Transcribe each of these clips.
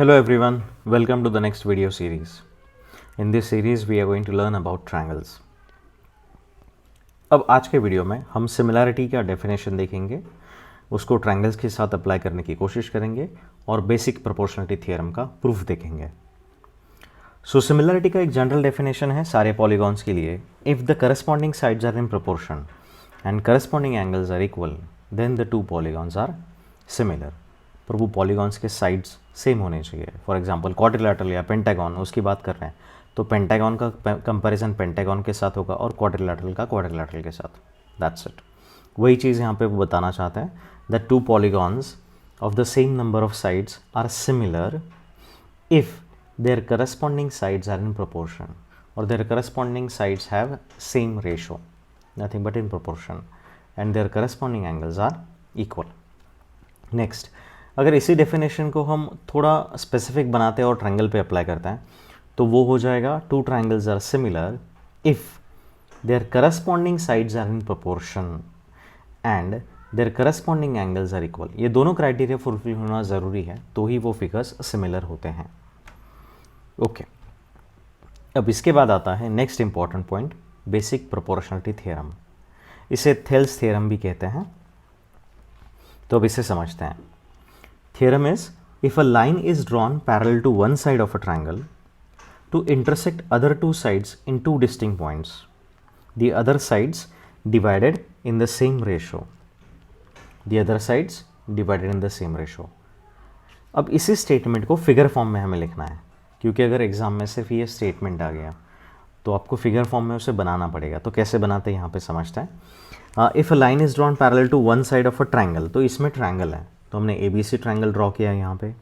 Hello everyone, welcome to the next video series. In this series we are going to learn about triangles. अब आज के video में हम similarity का definition देखेंगे, उसको ट्रायंगल्स के साथ अप्लाई करने की कोशिश करेंगे और बेसिक प्रोपोर्शनलिटी थ्योरम का प्रूफ देखेंगे. सो सिमिलैरिटी का एक जनरल डेफिनेशन है सारे पॉलीगॉन्स के लिए. If the corresponding sides are in proportion and corresponding angles are equal then the two polygons are similar. पर वो पॉलीगॉन्स के साइड्स सेम होने चाहिए. फॉर एग्जांपल क्वाड्रिलैटरल या पेंटागन उसकी बात कर रहे हैं तो पेंटागन का कंपैरिजन पेंटागन के साथ होगा और क्वाड्रिलैटरल का क्वाड्रिलैटरल के साथ. That's it. वही चीज़ यहाँ पे वो बताना चाहते हैं that two polygons of the same number of sides are similar if their corresponding sides are in proportion और their corresponding sides have same ratio, nothing but in proportion, and their corresponding angles are equal. Next, अगर इसी definition को हम थोड़ा specific बनाते हैं और triangle पे अप्लाई करते हैं तो वो हो जाएगा two triangles are similar if their corresponding sides are in proportion and their corresponding angles are equal. ये दोनों क्राइटेरिया फुलफिल होना ज़रूरी है तो ही वो फिगर्स सिमिलर होते हैं. ओके, अब इसके बाद आता है next important point, basic proportionality theorem. इसे थेल्स थ्योरम भी कहते हैं. तो अब इसे समझते हैं. Theorem is, if a line is drawn parallel to one side of a triangle to intersect other two sides in two distinct points, the other sides divided in the same ratio. The other sides divided in the same ratio. अब इसी statement को figure form में हमें लिखना है क्योंकि अगर exam में सिर्फ ये स्टेटमेंट आ गया तो आपको फिगर फॉर्म में उसे बनाना पड़ेगा. तो कैसे बनाते हैं यहाँ पे समझते हैं. If a line is drawn parallel to one side of a triangle, तो इसमें ट्रायंगल है तो हमने ABC ट्रायंगल ड्रॉ किया है यहाँ पे.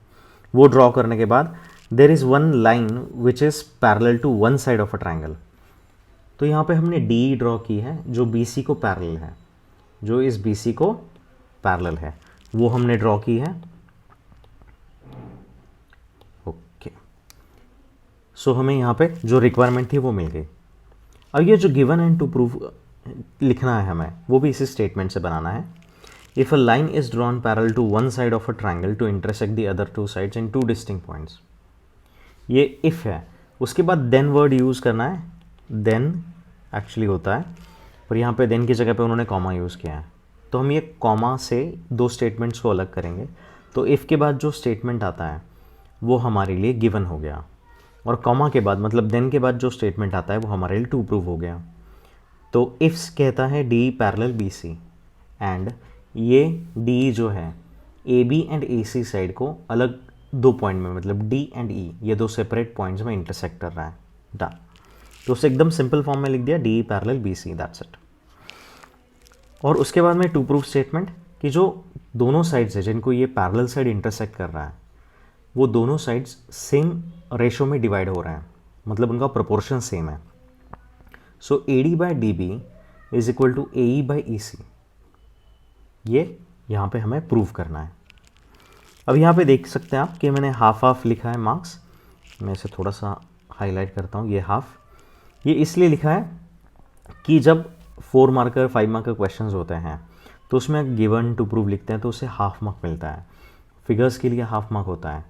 वो ड्रॉ करने के बाद there is one line which is parallel to one side of a triangle. तो यहाँ पे हमने DE ड्रॉ की है जो BC को पैरेलल है, जो इस BC को पैरेलल है वो हमने ड्रॉ की है. ओके, सो हमें यहाँ पे जो रिक्वायरमेंट थी वो मिल गई. अब ये जो गिवन एंड टू प्रूव लिखना है हमें वो भी इसी स्टेटमेंट से बनाना है. If a line is drawn parallel to one side of a triangle to intersect the other two sides in two distinct points, ये if है. उसके बाद then वर्ड यूज़ करना है. then एक्चुअली होता है पर यहाँ पे then की जगह पे उन्होंने कॉमा यूज़ किया है तो हम ये कॉमा से दो स्टेटमेंट्स को अलग करेंगे. तो if के बाद जो स्टेटमेंट आता है वो हमारे लिए गिवन हो गया और कॉमा के बाद मतलब then के बाद जो स्टेटमेंट आता है वो हमारे लिए टू प्रूव हो गया. तो if कहता है DE पैरेलल BC एंड ये DE जो है AB एंड AC साइड को अलग दो पॉइंट में मतलब D एंड E ये दो सेपरेट पॉइंट्स में इंटरसेक्ट कर रहा है. डन. तो उसे एकदम सिंपल फॉर्म में लिख दिया DE parallel BC, that's it. और उसके बाद में टू प्रूफ स्टेटमेंट कि जो दोनों साइड्स है जिनको ये पैरेलल साइड इंटरसेक्ट कर रहा है वो दोनों साइड्स सेम रेशो में डिवाइड हो रहे हैं, मतलब उनका प्रोपोर्शन सेम है. So AD by DB is equal to AE by EC. ये यहाँ पे हमें प्रूव करना है. अब यहाँ पे देख सकते हैं आप कि मैंने हाफ हाफ लिखा है मार्क्स. मैं इसे थोड़ा सा हाईलाइट करता हूँ. ये हाफ ये इसलिए लिखा है कि जब 4 मार्कर 5 मार्कर क्वेश्चंस होते हैं तो उसमें गिवन टू प्रूव लिखते हैं तो उसे हाफ मार्क मिलता है. फिगर्स के लिए हाफ मार्क होता है.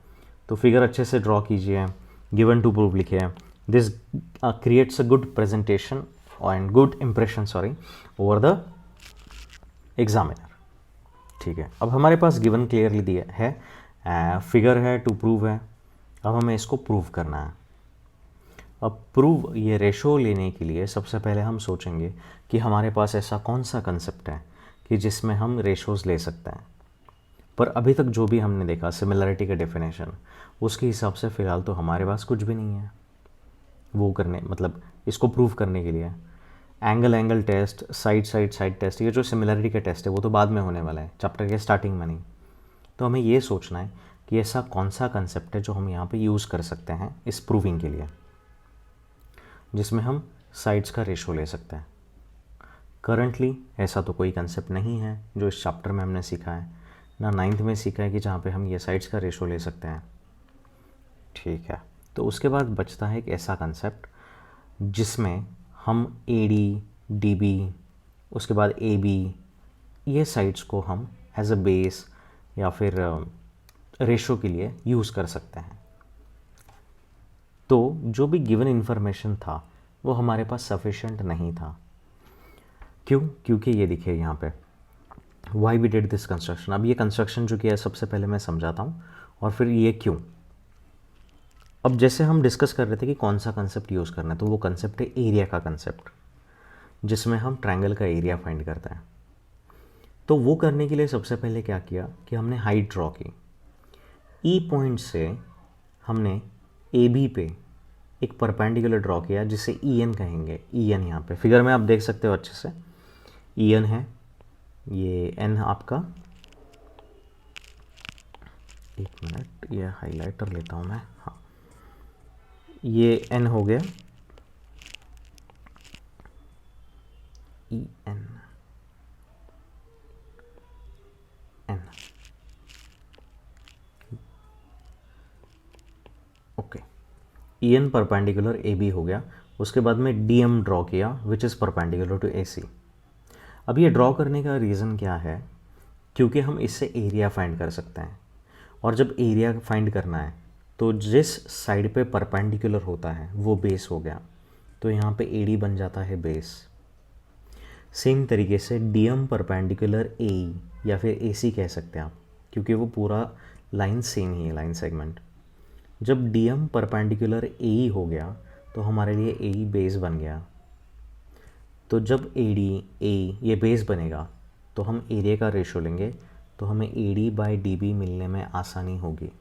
तो फिगर अच्छे से ड्रॉ कीजिए, गिवन टू प्रूव लिखिए. This creates a good presentation and good impression over the examiner. ठीक है, अब हमारे पास गिवन क्लियरली दिया है, फिगर है, टू प्रूव है. अब हमें इसको प्रूव करना है. अब प्रूव ये रेशो लेने के लिए सबसे पहले हम सोचेंगे कि हमारे पास ऐसा कौन सा कंसेप्ट है कि जिसमें हम रेशोज़ ले सकते हैं. पर अभी तक जो भी हमने देखा सिमिलरिटी का डेफिनेशन उसके हिसाब से फ़िलहाल तो हमारे पास कुछ भी नहीं है वो करने मतलब इसको प्रूव करने के लिए. एंगल टेस्ट, साइड टेस्ट, ये जो सिमिलरिटी का टेस्ट है वो तो बाद में होने वाला है, चैप्टर के स्टार्टिंग में नहीं. तो हमें ये सोचना है कि ऐसा कौन सा कंसेप्ट है जो हम यहाँ पे यूज़ कर सकते हैं इस प्रूविंग के लिए जिसमें हम साइड्स का रेशो ले सकते हैं. करंटली ऐसा तो कोई कंसेप्ट नहीं है जो इस चैप्टर में हमने सीखा है, ना 9th में सीखा है कि जहाँ पे हम ये साइड्स का रेशो ले सकते हैं. ठीक है, तो उसके बाद बचता है एक ऐसा कंसेप्ट जिसमें हम AD, DB, उसके बाद AB ये साइड्स को हम एज अ बेस या फिर रेशो के लिए यूज़ कर सकते हैं. तो जो भी गिवन इन्फॉर्मेशन था वो हमारे पास सफिशेंट नहीं था। क्यों? क्योंकि ये देखिए यहाँ पे why we did this construction. अब ये कंस्ट्रक्शन जो किया है सबसे पहले मैं समझाता हूँ और फिर ये क्यों। अब जैसे हम डिस्कस कर रहे थे कि कौन सा कंसेप्ट यूज़ करना है, तो वो कंसेप्ट है एरिया का कंसेप्ट, जिसमें हम ट्रायंगल का एरिया फाइंड करते हैं। तो वो करने के लिए सबसे पहले क्या किया कि हमने हाइट ड्रॉ की। ई पॉइंट से हमने ए बी पे एक परपेंडिकुलर ड्रॉ किया जिसे ई एन कहेंगे। ई एन यहाँ पे फिगर में आप देख सकते हो अच्छे से, ई एन है, ये एन आपका, एक मिनट ये हाइलाइटर लेता हूँ मैं, हाँ ये एन हो गया, E N N, okay. E N perpendicular A B हो गया। उसके बाद में डी एम ड्रॉ किया which is perpendicular to A C. अब ये ड्रॉ करने का रीज़न क्या है? क्योंकि हम इससे एरिया फाइंड कर सकते हैं, और जब एरिया फाइंड करना है तो जिस साइड पे परपेंडिकुलर होता है वो बेस हो गया, तो यहाँ पे ए डी बन जाता है बेस। सेम तरीके से डी एम परपेंडिकुलर ए या फिर ए सी कह सकते हैं आप, क्योंकि वो पूरा लाइन सेम ही है, लाइन सेगमेंट। जब D M perpendicular A E हो गया तो हमारे लिए ए ई बेस बन गया। तो जब ए डी ए ये बेस बनेगा तो हम एरिया का रेशो लेंगे, तो हमें A D by D B मिलने में आसानी होगी।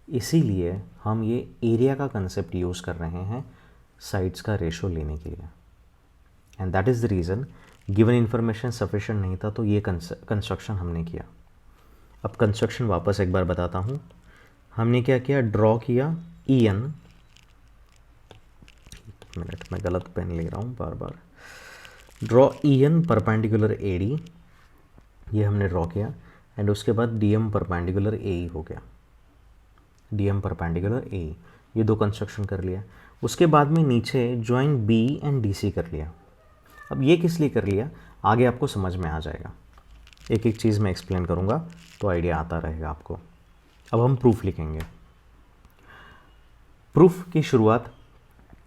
इसीलिए हम ये एरिया का कंसेप्ट यूज़ कर रहे हैं साइड्स का रेशो लेने के लिए, and that is the reason. Given information sufficient नहीं था तो ये कंस्ट्रक्शन हमने किया। अब कंस्ट्रक्शन वापस एक बार बताता हूँ। हमने क्या किया, ड्रॉ किया ई एन, एक मिनट मैं गलत पेन ले रहा हूँ बार बार, draw E N perpendicular A D, ये हमने ड्रॉ किया, एंड उसके बाद D M perpendicular A E हो गया, D M perpendicular A E, ये दो कंस्ट्रक्शन कर लिया। उसके बाद में नीचे join B and D C कर लिया। अब ये किस लिए कर लिया आगे आपको समझ में आ जाएगा, एक एक चीज़ मैं एक्सप्लेन करूँगा तो आइडिया आता रहेगा आपको। अब हम प्रूफ लिखेंगे। प्रूफ की शुरुआत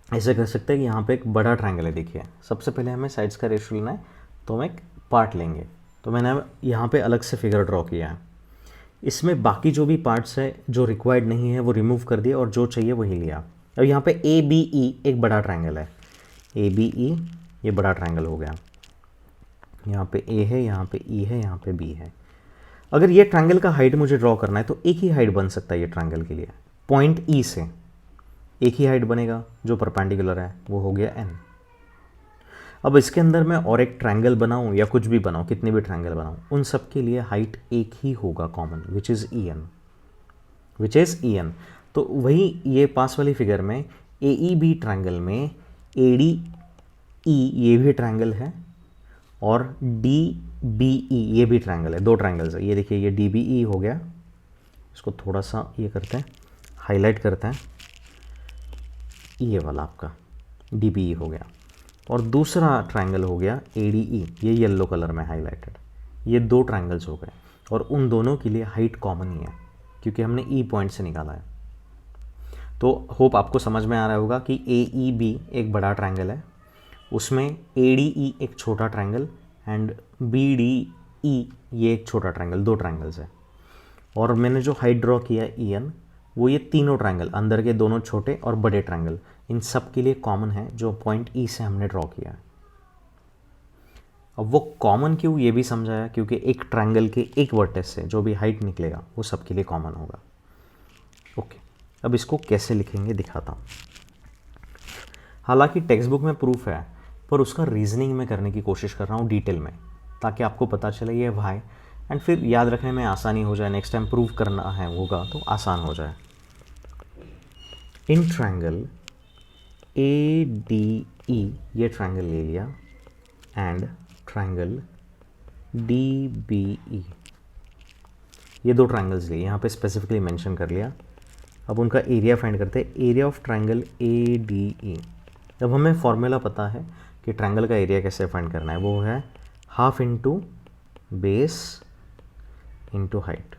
ऐसे कर सकते हैं कि यहाँ पे एक बड़ा ट्रायंगल है, देखिए सबसे पहले हमें साइड्स का रेशियो लेना है, तो हम एक पार्ट लेंगे। तो मैंने यहाँ पे अलग से फिगर ड्रॉ किया है, इसमें बाकी जो भी पार्ट्स है जो रिक्वायर्ड नहीं है वो रिमूव कर दिया और जो चाहिए वही लिया। अब यहाँ पे ए बी ई एक बड़ा ट्रायंगल है, ए बी ई ये बड़ा ट्रायंगल हो गया, यहाँ पे ए है, यहाँ पे ई है, यहाँ पे बी है। अगर ये ट्रायंगल का हाइट मुझे ड्रॉ करना है तो एक ही हाइट बन सकता है ये ट्रायंगल के लिए, पॉइंट ई से एक ही हाइट बनेगा जो परपेंडिकुलर है, वो हो गया एन। अब इसके अंदर मैं और एक ट्रायंगल बनाऊं या कुछ भी बनाऊं, कितने भी ट्रायंगल बनाऊं, उन सब के लिए हाइट एक ही होगा common, which is E N, which is E N. तो वही ये पास वाली फिगर में ए ई बी ट्रायंगल में ए डी ई ये भी ट्रायंगल है और डी बी ई ये भी ट्रायंगल है, दो ट्रायंगल्स है। ये देखिए ये डी बी ई हो गया, इसको थोड़ा सा ये करते हैं, हाईलाइट करते हैं, ये वाला आपका डी बी ई हो गया, और दूसरा ट्रायंगल हो गया ए डी ई, ये येलो कलर में हाईलाइटेड। ये दो ट्रायंगल्स हो गए और उन दोनों के लिए हाइट कॉमन ही है क्योंकि हमने ई पॉइंट से निकाला है। तो होप आपको समझ में आ रहा होगा कि ए ई बी एक बड़ा ट्रायंगल है, उसमें ए डी ई एक छोटा triangle and B D E ये एक छोटा ट्रायंगल, दो ट्रायंगल्स है। और मैंने जो हाइट ड्रॉ किया ई एन, वो ये तीनों ट्रायंगल, अंदर के दोनों छोटे और बड़े ट्रायंगल, इन सब के लिए कॉमन है जो पॉइंट ई से हमने ड्रॉ किया है। अब वो कॉमन क्यों ये भी समझाया, क्योंकि एक ट्रायंगल के एक वर्टेक्स से जो भी हाइट निकलेगा वो सबके लिए कॉमन होगा। ओके, अब इसको कैसे लिखेंगे दिखाता हूँ। हालांकि टेक्स्ट बुक में प्रूफ है पर उसका रीजनिंग में करने की कोशिश कर रहा हूँ डिटेल में, ताकि आपको पता चले ये वाई, एंड फिर याद रखने में आसानी हो जाए, नेक्स्ट टाइम प्रूव करना है होगा तो आसान हो जाए। In triangle A D E ये ट्रायंगल ले लिया and triangle D B E, ये दो ट्रायंगल्स लिए, यहाँ पे स्पेसिफिकली मेंशन कर लिया। अब उनका एरिया फाइंड करते हैं, area of triangle A D E. अब हमें फॉर्मूला पता है कि ट्रायंगल का एरिया कैसे फाइंड करना है, वो है half into base into height,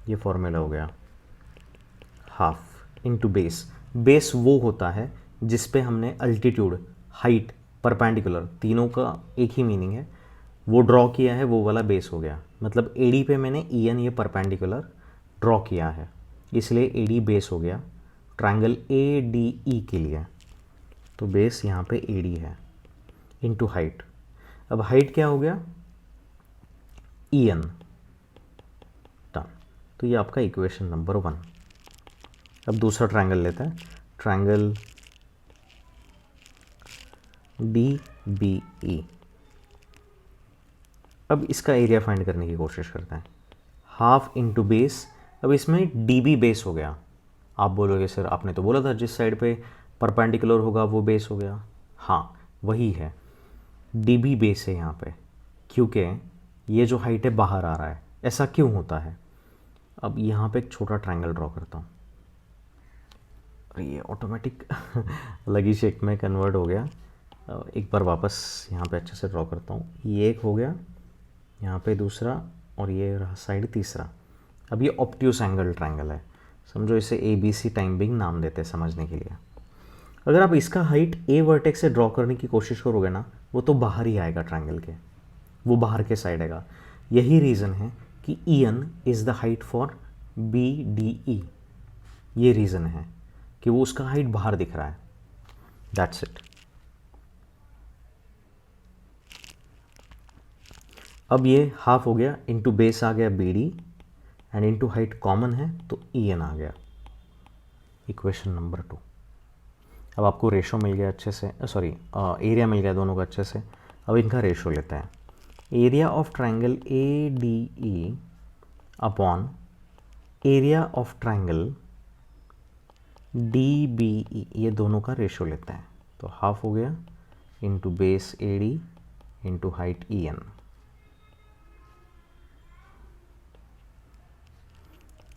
ये फॉर्मूला हो गया, हाफ इंटू बेस। बेस वो होता है जिस पे हमने अल्टीट्यूड, हाइट, परपेंडिकुलर, तीनों का एक ही मीनिंग है, वो ड्रॉ किया है, वो वाला बेस हो गया। मतलब एडी पे मैंने EN ये परपेंडिकुलर ड्रॉ किया है, इसलिए एडी बेस हो गया ट्रायंगल ADE के लिए। तो बेस यहाँ पे एडी है इंटू हाइट। अब हाइट क्या हो गया, EN। डन। तो ये आपका इक्वेशन नंबर 1। अब दूसरा ट्रायंगल लेते हैं, ट्रायंगल DBE। अब इसका एरिया फाइंड करने की कोशिश करते हैं। हाफ इंटू बेस, अब इसमें DB बेस हो गया। आप बोलोगे सर आपने तो बोला था जिस साइड पे परपेंडिकुलर होगा वो बेस हो गया। हाँ वही है, DB बेस है यहाँ पे, क्योंकि ये जो हाइट है बाहर आ रहा है। ऐसा क्यों होता है? अब यहाँ पे एक छोटा ट्रायंगल ड्रॉ करता हूँ, और ये ऑटोमेटिक अलग ही शेप में कन्वर्ट हो गया। एक बार वापस यहाँ पे अच्छे से ड्रॉ करता हूँ। ये एक हो गया, यहाँ पे दूसरा, और ये रहा साइड तीसरा। अब ये ऑब्ट्यूस एंगल ट्रायंगल है, समझो इसे ABC टाइम बिंग नाम देते हैं समझने के लिए। अगर आप इसका हाइट A वर्टेक्स से ड्रॉ करने की कोशिश करोगे ना, वो तो बाहर ही आएगा ट्रायंगल के, वो बाहर के साइड आएगा। यही रीज़न है कि EN is the height for BDE। ये रीज़न है कि वो उसका हाइट बाहर दिख रहा है। That's it. अब ये हाफ हो गया, इंटू बेस आ गया BD, and into height common है तो EN आ गया। Equation number 2। अब आपको रेशो मिल गया अच्छे से, सॉरी एरिया मिल गया दोनों का अच्छे से। अब इनका रेशो लेते हैं। Area of triangle ADE upon area of triangle DBE, ये दोनों का रेशो लेते हैं। तो हाफ हो गया into base AD into height EN।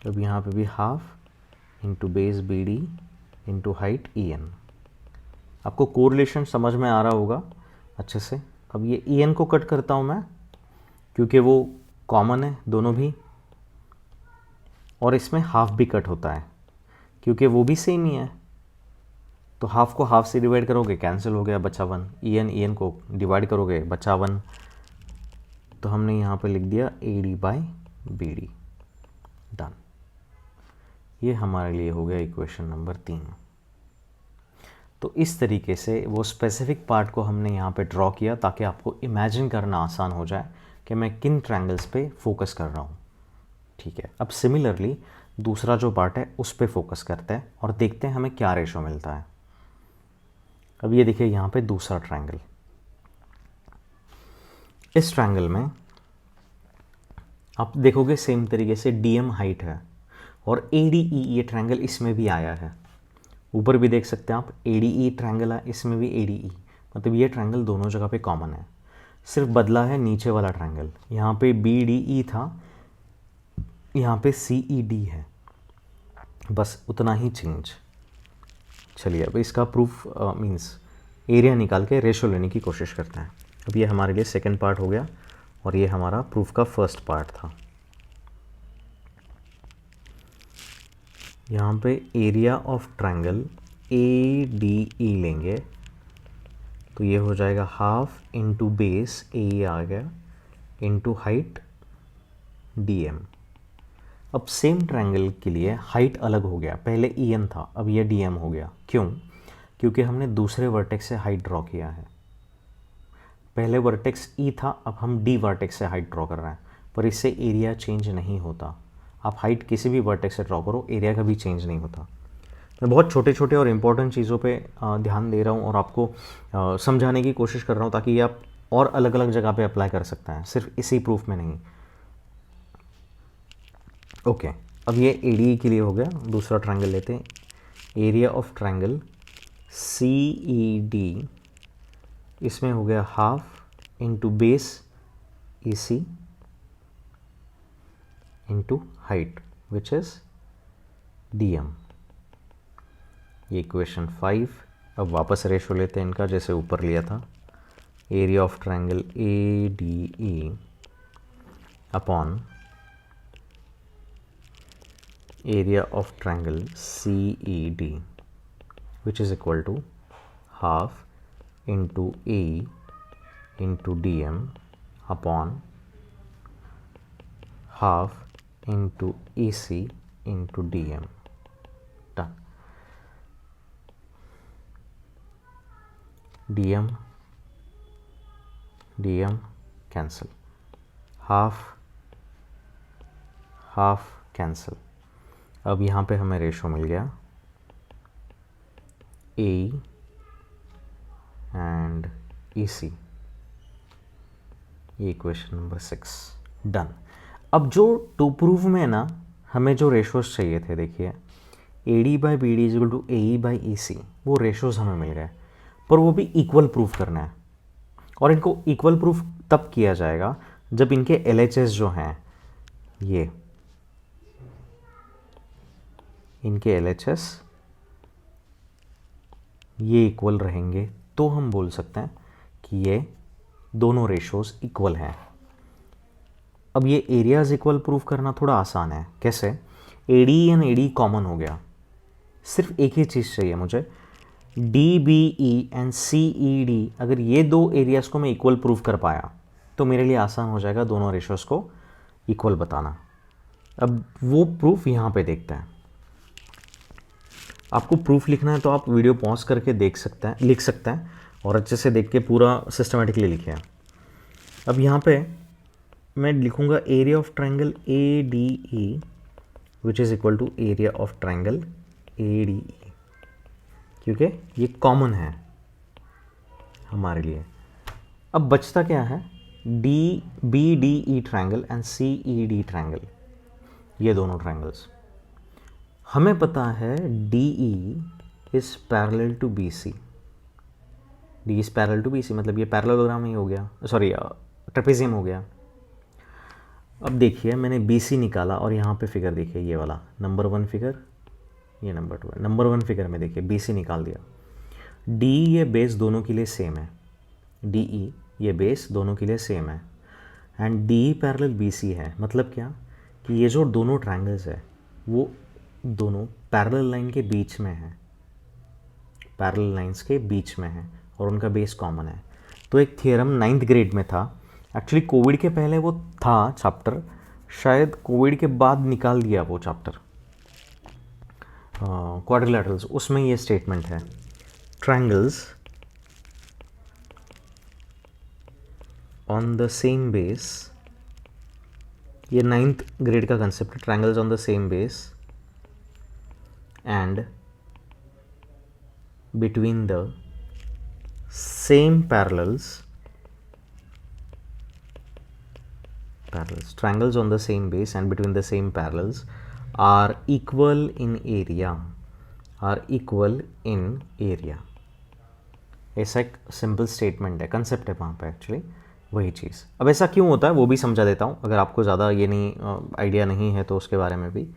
अब यहाँ पे भी half into base BD into height EN। आपको कोरिलेशन समझ में आ रहा होगा अच्छे से। अब ये EN को कट करता हूँ मैं, क्योंकि वो कॉमन है दोनों भी, और इसमें हाफ भी कट होता है क्योंकि वो भी सेम ही है। तो हाफ को हाफ से डिवाइड करोगे कैंसिल हो गया, बचा 1। EN को डिवाइड करोगे बचा 1। तो हमने यहाँ पे लिख दिया AD/BD। डन। ये हमारे लिए हो गया इक्वेशन नंबर 3। तो इस तरीके से वो स्पेसिफिक पार्ट को हमने यहाँ पे ड्रॉ किया ताकि आपको इमेजिन करना आसान हो जाए कि मैं किन ट्रायंगल्स पे फोकस कर रहा हूँ। ठीक है, अब सिमिलरली दूसरा जो पार्ट है उस पे फोकस करते हैं और देखते हैं हमें क्या रेशो मिलता है। अब ये देखिए यहाँ पे दूसरा ट्रायंगल। इस ट्रायंगल में आप देखोगे सेम तरीके से DM हाइट है और ADE ये ट्रायंगल इसमें भी आया है। ऊपर भी देख सकते हैं आप ADE ट्रायंगल है, इसमें भी ADE, मतलब ये ट्रायंगल दोनों जगह पे कॉमन है। सिर्फ बदला है नीचे वाला ट्रायंगल, यहाँ पे BDE था, यहाँ पे CED है, बस उतना ही चेंज। चलिए अब इसका प्रूफ मींस एरिया निकाल के रेशो लेने की कोशिश करते हैं। अब ये हमारे लिए सेकंड पार्ट हो गया और ये हमारा प्रूफ का फर्स्ट पार्ट था। यहाँ पे एरिया ऑफ ट्रायंगल ADE लेंगे तो ये हो जाएगा हाफ इंटू बेस AE आ गया इंटू हाइट DM। अब सेम ट्रायंगल के लिए हाइट अलग हो गया, पहले EN था अब ये DM हो गया। क्यों? क्योंकि हमने दूसरे वर्टेक्स से हाइट ड्रॉ किया है। पहले वर्टेक्स E था, अब हम D वर्टेक्स से हाइट ड्रॉ कर रहे हैं, पर इससे एरिया चेंज नहीं होता। आप हाइट किसी भी वर्टेक्स से ड्रॉ करो, एरिया का भी चेंज नहीं होता। मैं बहुत छोटे छोटे और इम्पोर्टेंट चीज़ों पे ध्यान दे रहा हूँ और आपको समझाने की कोशिश कर रहा हूँ ताकि ये आप और अलग अलग जगह पे अप्लाई कर सकते हैं, सिर्फ इसी प्रूफ में नहीं। ओके, अब ये ADE के लिए हो गया। दूसरा ट्रायंगल लेते हैं, एरिया ऑफ ट्रायंगल CED, इसमें हो गया half into base AC into height which is DM। ये इक्वेशन 5। अब वापस रेशो लेते हैं इनका जैसे ऊपर लिया था, area of triangle ADE upon area of triangle CED, which is equal to half into AE into DM upon half into AC into DM. Done. DM cancel, half cancel. अब यहाँ पे हमें रेशो मिल गया ए एंड EC. ये equation number 6. Done. अब जो to prove में ना हमें जो रेशोज चाहिए थे, देखिए AD by BD is equal to AE by EC, वो रेशोज हमें मिल गए, पर वो भी इक्वल प्रूफ करना है. और इनको इक्वल प्रूफ तब किया जाएगा जब इनके LHS जो हैं, ये इनके LHS ये इक्वल रहेंगे, तो हम बोल सकते हैं कि ये दोनों रेशोज इक्वल हैं. अब ये एरियाज इक्वल प्रूफ करना थोड़ा आसान है. कैसे? AD एंड AD कॉमन हो गया, सिर्फ एक ही चीज़ चाहिए मुझे, DBE एंड CED. अगर ये दो एरियाज को मैं इक्वल प्रूफ कर पाया तो मेरे लिए आसान हो जाएगा दोनों रेशोज को इक्वल बताना. अब वो प्रूफ यहाँ पे देखते हैं. आपको प्रूफ लिखना है तो आप वीडियो पॉज करके लिख सकते हैं और अच्छे से देख के पूरा सिस्टमेटिकली लिखें. अब यहाँ पे मैं लिखूँगा area of triangle ADE which is equal to area of triangle ADE, क्योंकि ये कॉमन है हमारे लिए. अब बचता क्या है? BDE triangle and CED triangle, ये दोनों ट्रायंगल्स. हमें पता है DE is parallel to BC. D is parallel to BC मतलब ये पैरेललोग्राम ही हो गया, सॉरी ट्रेपेजियम हो गया. अब देखिए मैंने BC निकाला और यहाँ पे फिगर देखिए, ये वाला नंबर 1 फिगर, ये नंबर 2 है. नंबर 1 फिगर में देखिए BC निकाल दिया. D ये बेस दोनों के लिए सेम है, DE ये बेस दोनों के लिए सेम है, एंड DE पैरेलल BC है. मतलब क्या कि ये जो दोनों ट्रायंगल्स है वो दोनों पैरेलल लाइन के बीच में है, पैरेलल लाइंस के बीच में है और उनका बेस कॉमन है. तो एक थियरम 9th ग्रेड में था, एक्चुअली कोविड के पहले वो था चैप्टर, शायद कोविड के बाद निकाल दिया वो चैप्टर, क्वाड्रिलैटरल्स. उसमें ये स्टेटमेंट है, triangles on the same base. ये 9th ग्रेड का कंसेप्ट है, triangles on the same base and between the same parallels, triangles on the same base and between the same parallels are equal in area, ऐसा एक simple statement है, concept है वहाँ पे actually वही चीज़. अब ऐसा क्यों होता है वो भी समझा देता हूँ, अगर आपको ज़्यादा ये नहीं आइडिया नहीं है तो उसके बारे में भी.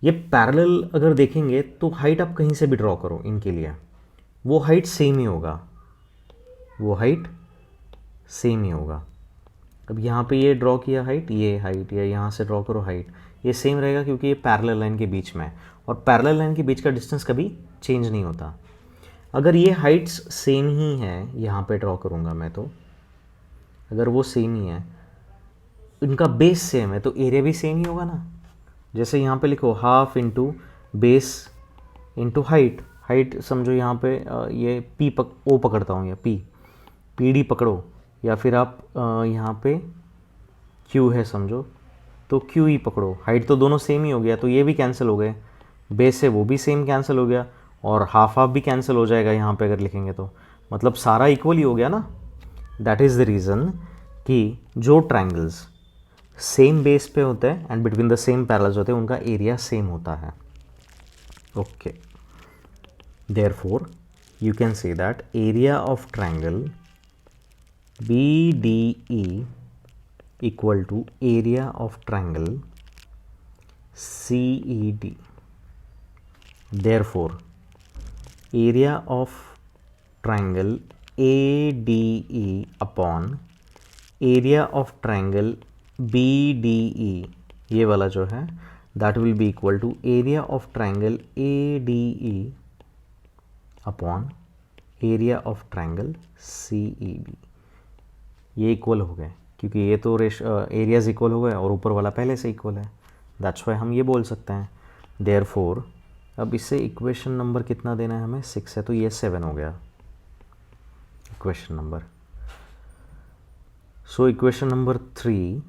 ये पैरेलल अगर देखेंगे तो हाइट आप कहीं से भी ड्रॉ करो इनके लिए, वो हाइट सेम ही होगा, अब यहाँ पे ये ड्रॉ किया हाइट, ये हाइट, या यहाँ से ड्रॉ करो हाइट, ये सेम रहेगा क्योंकि ये पैरेलल लाइन के बीच में है और पैरेलल लाइन के बीच का डिस्टेंस कभी चेंज नहीं होता. अगर ये हाइट्स सेम ही है, यहाँ पे ड्रॉ करूँगा मैं, तो अगर वो सेम ही है, इनका बेस सेम है, तो एरिया भी सेम ही होगा ना. जैसे यहाँ पे लिखो half into base into height समझो यहाँ पे ये O पकड़ता हूँ, या PD पकड़ो, या फिर आप यहाँ पे Q है समझो तो QE पकड़ो. हाइट तो दोनों सेम ही हो गया, तो ये भी कैंसिल हो गए, बेस है वो भी सेम कैंसिल हो गया, और हाफ भी कैंसिल हो जाएगा यहाँ पे अगर लिखेंगे तो, मतलब सारा इक्वल ही हो गया ना. दैट इज़ द रीज़न कि जो ट्रायंगल्स सेम बेस पे होते हैं and between the same parallels होते हैं, उनका एरिया सेम होता है. Okay, therefore you can say that area of triangle BDE equal to area of triangle CED. Therefore area of triangle ADE upon area of triangle BDE, ये वाला जो है that will be equal to area of triangle ADE upon area of triangle CEB। ये इक्वल हो गए क्योंकि ये तो एरियाज इक्वल हो गए और ऊपर वाला पहले से इक्वल है, दैट्स वाई हम ये बोल सकते हैं। देयरफॉर अब इससे इक्वेशन नंबर कितना देना है हमें, 6 है, तो ये 7 हो गया equation number. So equation number 3,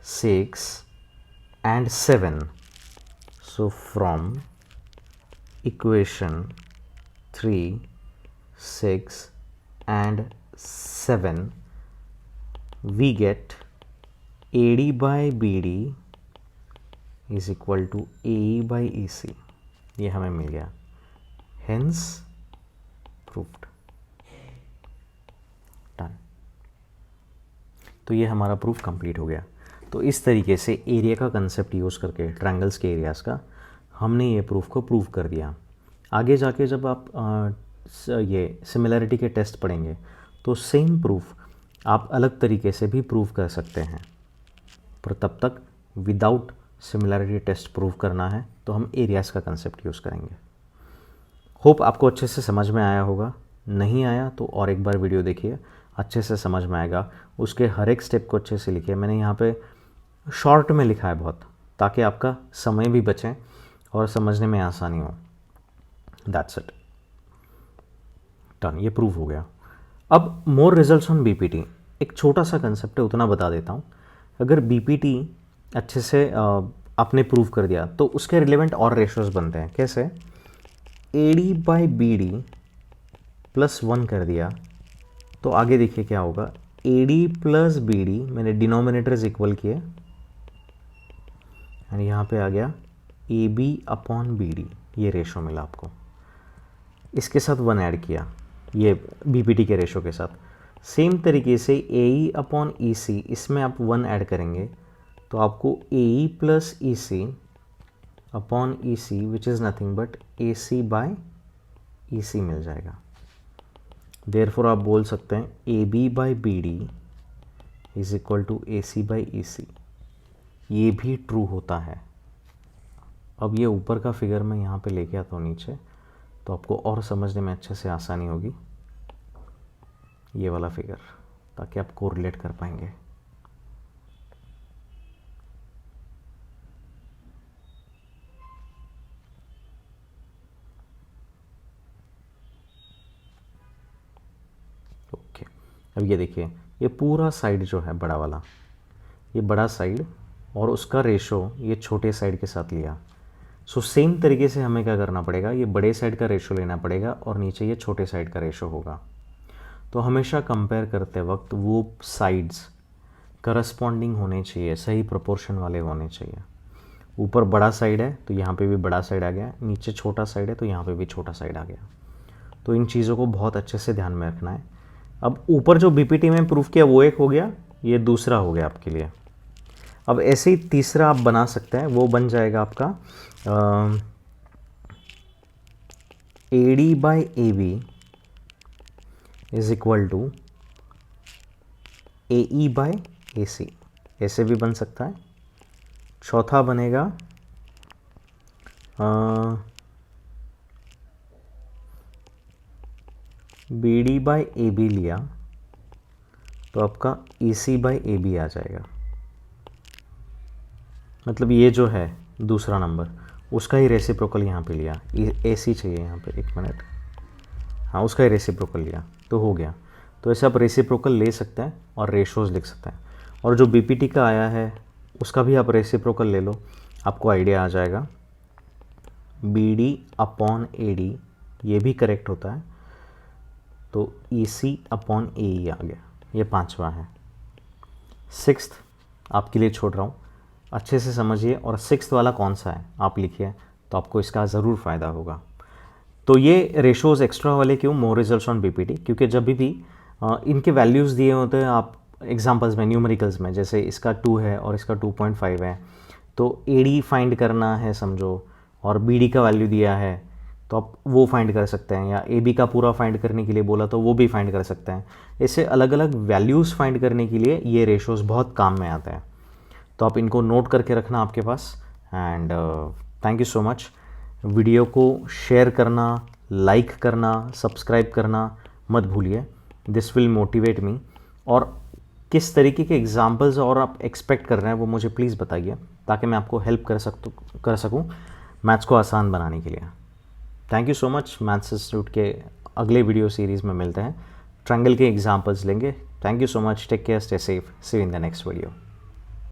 6 and 7। So from equation 3, 6 and 7 we get AD by BD is equal to AE by EC। ये हमें मिल गया, hence proved, done। तो ये हमारा प्रूफ कंप्लीट हो गया। तो इस तरीके से एरिया का कंसेप्ट यूज़ करके ट्रायंगल्स के एरियाज़ का हमने ये प्रूफ को प्रूव कर दिया। आगे जाके जब आप ये सिमिलैरिटी के टेस्ट पढ़ेंगे तो सेम प्रूफ आप अलग तरीके से भी प्रूव कर सकते हैं, पर तब तक विदाउट सिमिलैरिटी टेस्ट प्रूव करना है तो हम एरियाज़ का कंसेप्ट यूज़ करेंगे। होप आपको अच्छे से समझ में आया होगा, नहीं आया तो और एक बार वीडियो देखिए, अच्छे से समझ में आएगा। उसके हर एक स्टेप को अच्छे से लिखिए। मैंने यहाँ पे शॉर्ट में लिखा है बहुत, ताकि आपका समय भी बचे और समझने में आसानी हो। That's it, done. ये प्रूव हो गया। अब मोर रिजल्ट्स ऑन बीपीटी, एक छोटा सा कंसेप्ट है, उतना बता देता हूँ। अगर बीपीटी अच्छे से आपने प्रूव कर दिया तो उसके रिलेवेंट और रेशोज़ बनते हैं। कैसे? AD बाई BD प्लस 1 कर दिया तो आगे देखिए क्या होगा, AD प्लस BD, मैंने डिनोमिनेटर्स इक्वल किए और यहाँ पे आ गया AB अपॉन BD, ये रेशो मिला आपको। इसके साथ 1 ऐड किया, ये बीपीटी के रेशो के साथ। सेम तरीके से AE अपॉन EC, इसमें आप 1 ऐड करेंगे तो आपको AE plus EC upon EC which is nothing but AC by EC मिल जाएगा। देयरफॉर आप बोल सकते हैं AB by BD is equal to AC by EC। ये भी ट्रू होता है। अब ये ऊपर का फिगर मैं यहाँ पे लेके आता हूँ नीचे, तो आपको और समझने में अच्छे से आसानी होगी ये वाला फिगर, ताकि आप कोरिलेट कर पाएंगे। ओके, अब ये देखिए, ये पूरा साइड जो है बड़ा वाला, ये बड़ा साइड और उसका रेशो ये छोटे साइड के साथ लिया। सो सेम तरीके से हमें क्या करना पड़ेगा, ये बड़े साइड का रेशो लेना पड़ेगा और नीचे ये छोटे साइड का रेशो होगा। तो हमेशा कंपेयर करते वक्त वो साइड्स करस्पॉन्डिंग होने चाहिए, सही प्रोपोर्शन वाले होने चाहिए। ऊपर बड़ा साइड है तो यहाँ पे भी बड़ा साइड आ गया, नीचे छोटा साइड है तो यहाँ पे भी छोटा साइड आ गया। तो इन चीज़ों को बहुत अच्छे से ध्यान में रखना है। अब ऊपर जो बीपीटी में प्रूफ किया वो एक हो गया, ये दूसरा हो गया आपके लिए। अब ऐसे ही तीसरा आप बना सकते हैं, वो बन जाएगा आपका AD by AB is equal to AE by AC, ऐसे भी बन सकता है। चौथा बनेगा BD बाई AB लिया तो आपका EC बाई AB आ जाएगा। मतलब ये जो है दूसरा नंबर, उसका ही रेसिप्रोकल यहाँ पे लिया, AC चाहिए यहाँ पे, 1 मिनट, हाँ उसका ही रेसिप्रोकल लिया तो हो गया। तो ऐसे आप रेसिप्रोकल ले सकते हैं और रेशोज़ लिख सकते हैं। और जो बीपीटी का आया है उसका भी आप रेसिप्रोकल ले लो, आपको आइडिया आ जाएगा। BD अपॉन AD ये भी करेक्ट होता है, तो EC अपॉन AE आ गया, ये 5वां है। 6th आपके लिए छोड़ रहा हूँ, अच्छे से समझिए, और 6th वाला कौन सा है आप लिखिए, तो आपको इसका ज़रूर फ़ायदा होगा। तो ये रेशोज़ एक्स्ट्रा वाले क्यों, मोर रिजल्ट्स ऑन बीपीटी, क्योंकि जब भी इनके वैल्यूज़ दिए होते हैं आप एग्जांपल्स में, न्यूमेरिकल्स में, जैसे इसका 2 है और इसका 2.5 है, तो AD फाइंड करना है समझो, और BD का वैल्यू दिया है तो आप वो फाइंड कर सकते हैं, या AB का पूरा फाइंड करने के लिए बोला तो वो भी फाइंड कर सकते हैं। ऐसे अलग अलग वैल्यूज़ फाइंड करने के लिए ये रेशोज़ बहुत काम में आते हैं। तो आप इनको नोट करके रखना आपके पास, and thank you so much. Video को शेयर करना, लाइक करना, सब्सक्राइब करना मत भूलिए, दिस विल मोटिवेट मी। और किस तरीके के एग्जाम्पल्स और आप एक्सपेक्ट कर रहे हैं वो मुझे प्लीज़ बताइए, ताकि मैं आपको हेल्प कर सकूँ मैथ्स को आसान बनाने के लिए। Thank you so much. Maths institute के अगले वीडियो सीरीज़ में मिलते हैं, ट्रायंगल के एग्जाम्पल्स लेंगे। Thank you so much, take care, stay safe, see you in the next video.